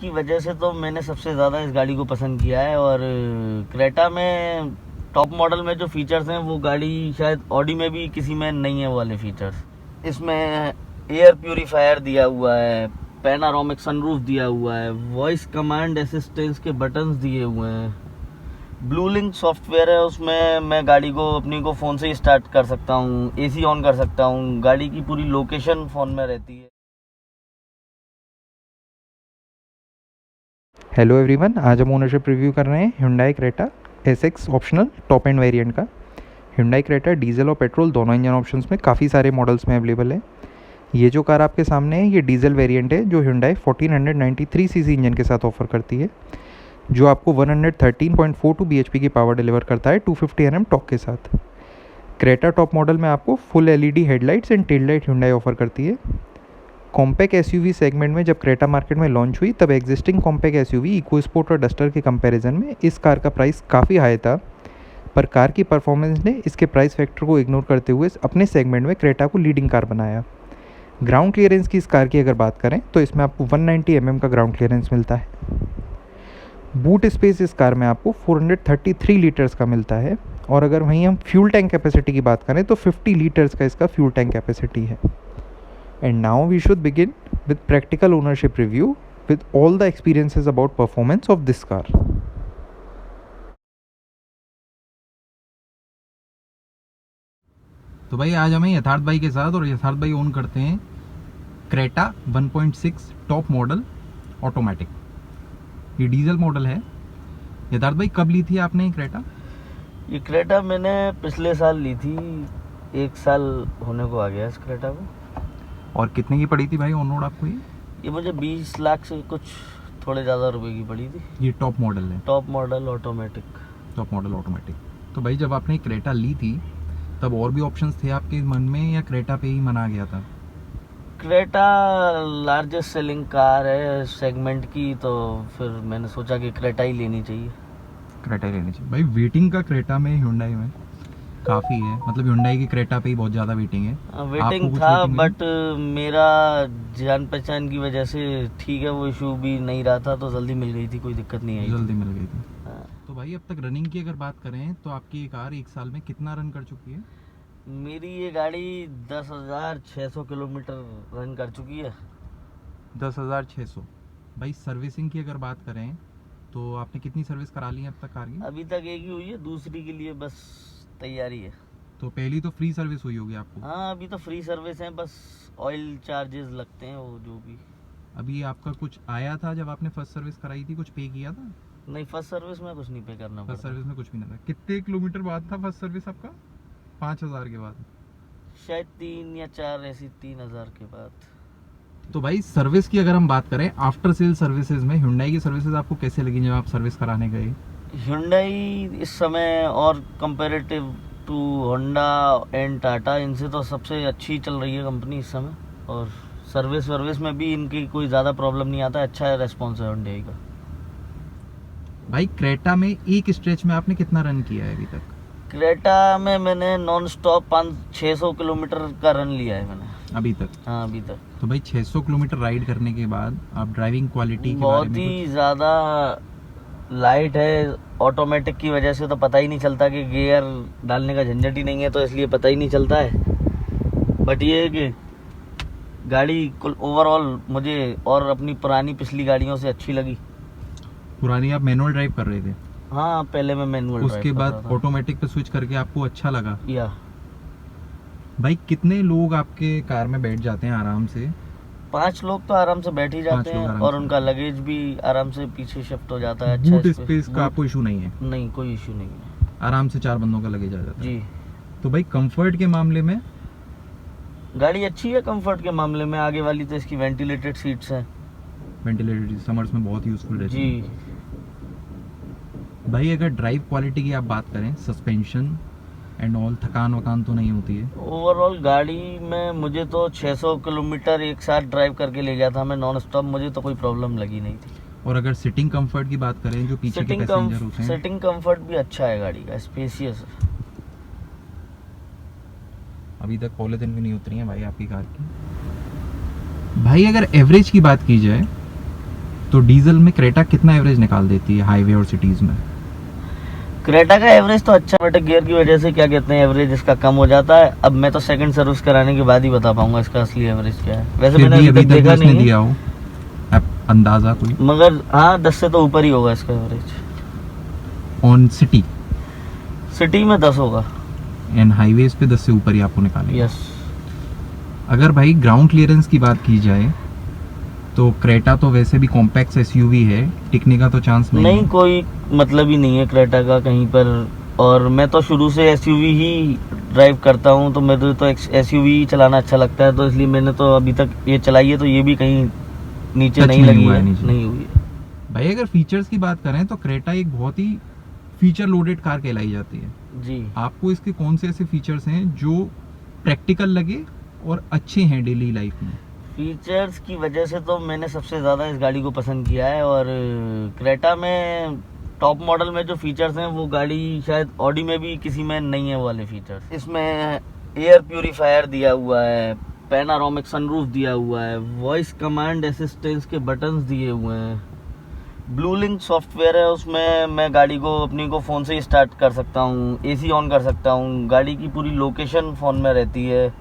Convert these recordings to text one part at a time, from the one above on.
की वजह से तो मैंने सबसे ज़्यादा इस गाड़ी को पसंद किया है। और क्रेटा में टॉप मॉडल में जो फीचर्स हैं वो गाड़ी शायद ऑडी में भी किसी में नहीं है वो वाले फीचर्स। इसमें एयर प्यूरीफायर दिया हुआ है, पैनारोमिक सनरूफ दिया हुआ है, वॉइस कमांड असिस्टेंस के बटन्स दिए हुए हैं, ब्लू लिंक सॉफ्टवेयर है उसमें। मैं गाड़ी को अपनी को फ़ोन से ही स्टार्ट कर सकता हूँ, एसी ऑन कर सकता हूँ, गाड़ी की पूरी लोकेशन फ़ोन में रहती है। हेलो एवरीवन, आज हम ओनरशिप रिव्यू कर रहे हैं Hyundai Creta SX optional top end variant का। Hyundai क्रेटा डीजल और पेट्रोल दोनों इंजन ऑप्शंस में काफ़ी सारे मॉडल्स में अवेलेबल है। ये जो कार आपके सामने है ये डीजल वेरिएंट है जो Hyundai 1493 सीसी इंजन के साथ ऑफर करती है, जो आपको 113.42 bhp की पावर डिलीवर करता है 250 Nm टॉर्क के साथ। क्रेटा टॉप मॉडल में आपको full LED headlights and tail light Hyundai offer करती है। कॉम्पैक्ट एसयूवी सेगमेंट में जब क्रेटा मार्केट में लॉन्च हुई तब existing compact SUV EcoSport और डस्टर के कंपैरिजन में इस कार का प्राइस काफ़ी हाई था, पर कार की परफॉर्मेंस ने इसके प्राइस फैक्टर को इग्नोर करते हुए अपने सेगमेंट में क्रेटा को लीडिंग कार बनाया। ग्राउंड क्लियरेंस की इस कार की अगर बात करें तो इसमें आपको 190 mm का ग्राउंड क्लियरेंस मिलता है। बूट स्पेस इस कार में आपको 433 लीटर्स का मिलता है, और अगर वहीं हम फ्यूल टैंक कैपेसिटी की बात करें तो 50 लीटर्स का इसका फ्यूल टैंक कैपेसिटी है। And now we should begin with practical ownership review with all the experiences about performance of this car. तो भाई आज हमें यथार्थ भाई के साथ, और यथार्थ भाई ओन करते हैं क्रेटा 1.6 टॉप मॉडल ऑटोमेटिक। ये डीजल मॉडल है। यथार्थ भाई कब ली थी आपने ये क्रेटा? ये क्रेटा मैंने पिछले साल ली थी, 1 साल होने को आ गया इस क्रेटा को। और कितने की पड़ी थी भाई ऑन रोड आपको? ये मुझे 20 लाख से कुछ थोड़े ज़्यादा रुपए की पड़ी थी। ये टॉप मॉडल है, top model automatic. Top model automatic. तो भाई जब आपने क्रेटा ली थी तब और भी ऑप्शंस थे आपके मन में, या क्रेटा पे ही मन आ गया था? क्रेटा लार्जेस्ट सेलिंग कार है सेगमेंट की, तो फिर मैंने सोचा कि क्रेटा ही लेनी चाहिए। क्रेटा ही लेनी चाहिए भाई। वेटिंग का क्रेटा में Hyundai में काफ़ी है, मतलब Hyundai की क्रेटा पे ही बहुत ज़्यादा वेटिंग है। वेटिंग था, बट मेरा जान पहचान की वजह से ठीक है, वो इशू भी नहीं रहा था, तो जल्दी मिल गई थी, कोई दिक्कत नहीं आई। जल्दी मिल गई थी। हाँ। तो भाई अब तक रनिंग की अगर बात करें तो आपकी ये कार 1 साल में कितना रन कर चुकी है? मेरी ये गाड़ी 10,600 किलोमीटर रन कर चुकी है। 10,600। भाई सर्विसिंग की अगर बात करें तो आपने कितनी सर्विस करा ली है अब तक कार की? अभी तक एक ही हुई है, दूसरी के लिए बस तैयारी है। तो पहली तो फ्री सर्विस हुई होगी आपको? हाँ, अभी तो फ्री सर्विस है, बस ऑयल चार्जेस लगते हैं वो जो भी। अभी आपका कुछ आया था जब आपने फर्स्ट सर्विस कराई थी, कुछ पे किया था? नहीं, फर्स्ट सर्विस में कुछ नहीं पे करना फर्स्ट पड़ता। सर्विस में कुछ भी नहीं था। कितने किलोमीटर बाद था फर्स्ट सर्विस आपका? 5,000 के बाद? शायद 3 या 4, ऐसी 3,000 के बाद। तो भाई सर्विस की अगर हम बात करें, आफ्टर सेल सर्विसेज में Hyundai की सर्विसेज आपको कैसे लगी जब आप सर्विस कराने गए? Hyundai इस समय और comparative to Honda and Tata, इनसे तो सबसे अच्छी चल रही है कंपनी इस समय। और सर्विस में भी इनकी कोई ज़्यादा प्रॉब्लम नहीं आता, अच्छा रेस्पॉन्स है Hyundai का। भाई क्रेटा में एक स्ट्रेच में आपने कितना रन किया है अभी तक? क्रेटा में मैंने नॉन स्टॉप 500-600 किलोमीटर का रन लिया है मैंने अभी तक? हाँ, अभी तक। तो भाई 600 किलोमीटर राइड करने के बाद आप ड्राइविंग क्वालिटी के बारे बहुत में ही ज़्यादा लाइट है, ऑटोमेटिक की वजह से तो पता ही नहीं चलता कि गियर डालने का झंझट ही नहीं है, तो इसलिए पता ही नहीं चलता है। बट ये है कि गाड़ी कुल ओवरऑल मुझे और अपनी पुरानी पिछली गाड़ियों से अच्छी लगी। पुरानी आप मैनुअल ड्राइव कर रहे थे? हाँ, पहले मैं मैनुअल ड्राइव उसके बाद करता था। ऑटोमेटिक पे स्विच करके आपको अच्छा लगा? या भाई कितने लोग आपके कार में बैठ जाते हैं आराम से? 5 लोग तो आराम से बैठ ही जाते हैं, और उनका लगेज भी आराम से पीछे शिफ्ट हो जाता है। बूट स्पेस का आपको इशू नहीं है? नहीं, कोई इशू नहीं है, आराम से 4 बंदों का लगेज आ जाता है जी। तो भाई कंफर्ट के मामले में गाड़ी अच्छी है कंफर्ट के मामले में। आगे वाली तो इसकी वेंटिलेटेड सीट्स हैं। वेंटिलेटेड समर्स में बहुत यूजफुल रहती जी। है। भाई अगर ड्राइव क्वालिटी की आप बात करें, सस्पेंशन एंड ऑल, थकान वकान तो नहीं होती है? ओवरऑल गाड़ी में मुझे तो 600 किलोमीटर एक साथ ड्राइव करके ले गया था मैं नॉन स्टॉप, मुझे तो कोई प्रॉब्लम लगी नहीं थी। और अगर सिटिंग कंफर्ट की बात करें, जो पीछे के पैसेंजर होते हैं? सिटिंग कंफर्ट भी अच्छा है गाड़ी का, स्पेसियस है। अभी तक पॉलीथिन भी नहीं उतरी है भाई आपकी कार की। भाई अगर एवरेज की बात की जाए तो डीजल में क्रेटा कितना एवरेज निकाल देती है हाईवे और सिटीज़ में? क्रेटा का एवरेज तो अच्छा, बट गियर की वजह से क्या कहते हैं एवरेज इसका कम हो जाता है। अब मैं तो सेकंड सर्विस कराने के बाद ही बता पाऊंगा इसका असली एवरेज क्या है। वैसे फिर मैंने भी अभी तक देखा इसने नहीं है, दिया हो अंदाजा कोई मगर हाँ 10 से तो ऊपर ही होगा इसका एवरेज। ऑन सिटी सिटी में 10 होगा। एंड हाईवेज पे 10 से ऊपर ही आपको निकालेगा। यस। अगर भाई ग्राउंड क्लियरेंस की बात की जाए तो क्रेटा तो वैसे भी कॉम्पैक्ट एसयूवी है, टिकने का तो चांस नहीं नहीं है। कोई मतलब ही नहीं है क्रेटा का कहीं पर। और मैं तो शुरू से एसयूवी ही ड्राइव करता हूँ, तो मेरे तो एसयूवी ही चलाना अच्छा लगता है, तो इसलिए मैंने तो अभी तक ये चलाई है, तो ये भी कहीं नीचे Touch नहीं नहीं लगी हुआ है, है नीचे। नहीं हुई है। भाई अगर फीचर्स की बात करें तो क्रेटा एक बहुत ही फीचर लोडेड कार कहलाई जाती है। जी। आपको इसके कौन से ऐसे फीचर्स हैं जो प्रैक्टिकल लगे और अच्छे हैं डेली लाइफ में? फीचर्स की वजह से तो मैंने सबसे ज़्यादा इस गाड़ी को पसंद किया है। और क्रेटा में टॉप मॉडल में जो फीचर्स हैं वो गाड़ी शायद ऑडी में भी किसी में नहीं है वो वाले फीचर्स। इसमें एयर प्यूरीफायर दिया हुआ है, पैनारोमिक सनरूफ दिया हुआ है, वॉइस कमांड असिस्टेंस के बटन्स दिए हुए हैं, ब्लू लिंक सॉफ्टवेयर है, उसमें मैं गाड़ी को अपनी को फ़ोन से ही स्टार्ट कर सकता हूँ, एसी ऑन कर सकता हूँ, गाड़ी की पूरी लोकेशन फ़ोन में रहती है।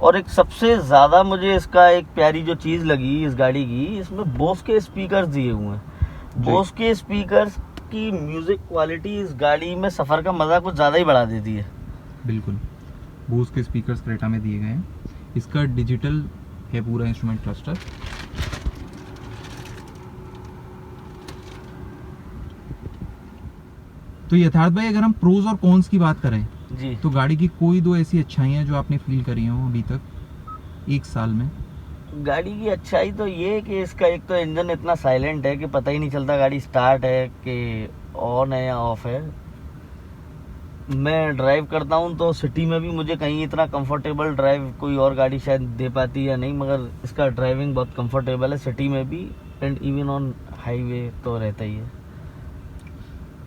और एक सबसे ज़्यादा मुझे इसका एक प्यारी जो चीज़ लगी इस गाड़ी की, इसमें बोस के स्पीकर्स दिए हुए हैं। बोस के स्पीकर्स की म्यूज़िक क्वालिटी इस गाड़ी में सफ़र का मज़ा कुछ ज़्यादा ही बढ़ा देती है। बिल्कुल, बोस के स्पीकर्स क्रेटा में दिए गए हैं। इसका डिजिटल है पूरा इंस्ट्रूमेंट क्लस्टर। तो यथार्थ भाई अगर हम प्रोज और कॉन्स की बात करें जी। तो गाड़ी की कोई दो ऐसी अच्छाइयाँ जो आपने फील करी हो अभी तक 1 साल में? गाड़ी की अच्छाई तो ये है कि इसका एक तो इंजन इतना साइलेंट है कि पता ही नहीं चलता गाड़ी स्टार्ट है कि ऑन है या ऑफ है। मैं ड्राइव करता हूँ तो सिटी में भी मुझे कहीं इतना कंफर्टेबल ड्राइव कोई और गाड़ी शायद दे पाती या नहीं, मगर इसका ड्राइविंग बहुत कंफर्टेबल है सिटी में भी, एंड इवन ऑन हाईवे तो रहता ही है।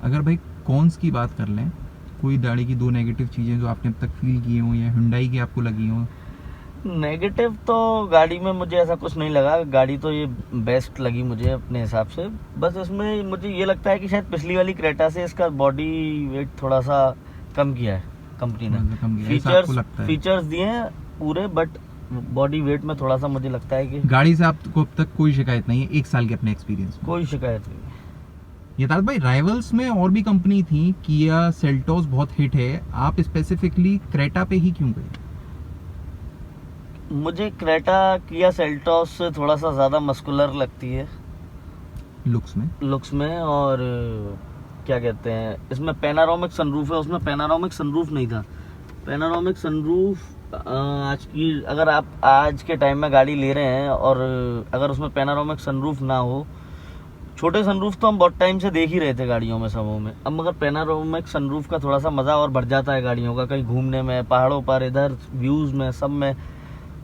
अगर भाई कॉन्स की बात कर लें, कोई गाड़ी की 2 नेगेटिव चीज़ें जो आपने अब तक फील की हो या हुंडई की आपको लगी हो? नेगेटिव तो गाड़ी में मुझे ऐसा कुछ नहीं लगा, गाड़ी तो ये बेस्ट लगी मुझे अपने हिसाब से। बस इसमें मुझे ये लगता है कि शायद पिछली वाली क्रेटा से इसका बॉडी वेट थोड़ा सा कम किया है कंपनी मतलब कम ने। किया है, ऐसा आपको लगता है? फीचर्स दिए हैं पूरे, बट बॉडी वेट में थोड़ा सा मुझे लगता है कि गाड़ी से आपको अब तक कोई शिकायत नहीं है 1 साल के अपने एक्सपीरियंस में? कोई शिकायत नहीं है। यथार्थ भाई राइवल्स में और भी कंपनी थी, किया सेल्टोस बहुत हिट है, आप स्पेसिफिकली क्रेटा पे ही क्यों गए? मुझे क्रेटा किया सेल्टोस से थोड़ा सा ज़्यादा मस्कुलर लगती है लुक्स में। और क्या कहते हैं, इसमें पैनारोमिक सनरूफ है, उसमें पैनारोमिक सनरूफ नहीं था। पैनारोमिक सनरूफ अगर आप आज के टाइम में गाड़ी ले रहे हैं और अगर उसमें पैनारोमिक सनरूफ ना हो, छोटे सनरूफ तो हम बहुत टाइम से देख ही रहे थे गाड़ियों में सबों में, अब मगर पैनारोमिक सनरूफ का थोड़ा सा मज़ा और बढ़ जाता है गाड़ियों का, कहीं घूमने में, पहाड़ों पर, इधर व्यूज़ में, सब में।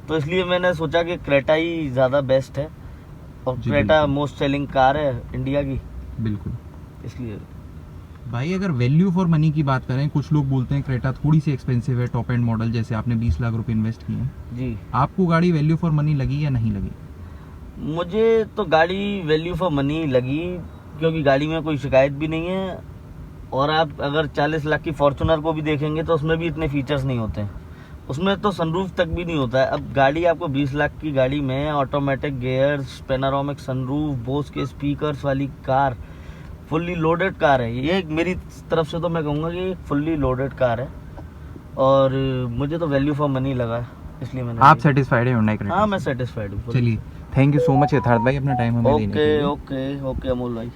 तो इसलिए मैंने सोचा कि क्रेटा ही ज़्यादा बेस्ट है, और क्रेटा मोस्ट सेलिंग कार है इंडिया की, बिल्कुल। इसलिए। भाई अगर वैल्यू फॉर मनी की बात करें, कुछ लोग बोलते हैं क्रेटा थोड़ी सी एक्सपेंसिव है टॉप एंड मॉडल, जैसे आपने 20 लाख रुपए इन्वेस्ट किए हैं जी। आपको गाड़ी वैल्यू फॉर मनी लगी या नहीं लगी? मुझे तो गाड़ी वैल्यू फॉर मनी लगी, क्योंकि गाड़ी में कोई शिकायत भी नहीं है। और आप अगर 40 लाख की फॉर्चूनर को भी देखेंगे तो उसमें भी इतने फीचर्स नहीं होते हैं, उसमें तो सनरूफ तक भी नहीं होता है। अब गाड़ी आपको 20 लाख की गाड़ी में automatic gears, panoramic sunroof, Bose के स्पीकर्स वाली कार, फुल्ली लोडेड कार है ये। मेरी तरफ से तो मैं कहूँगा कि फुल्ली लोडेड कार है, और मुझे तो वैल्यू फॉर मनी लगा, इसलिए मैंने। आप सेटिस्फाइड है हुंडई क्रेटा? हाँ, मैं सेटिस्फाइड हूँ। चलिए, थैंक यू सो मच यथार्थ भाई अपना टाइम हमें देने के लिए। ओके अमोल भाई।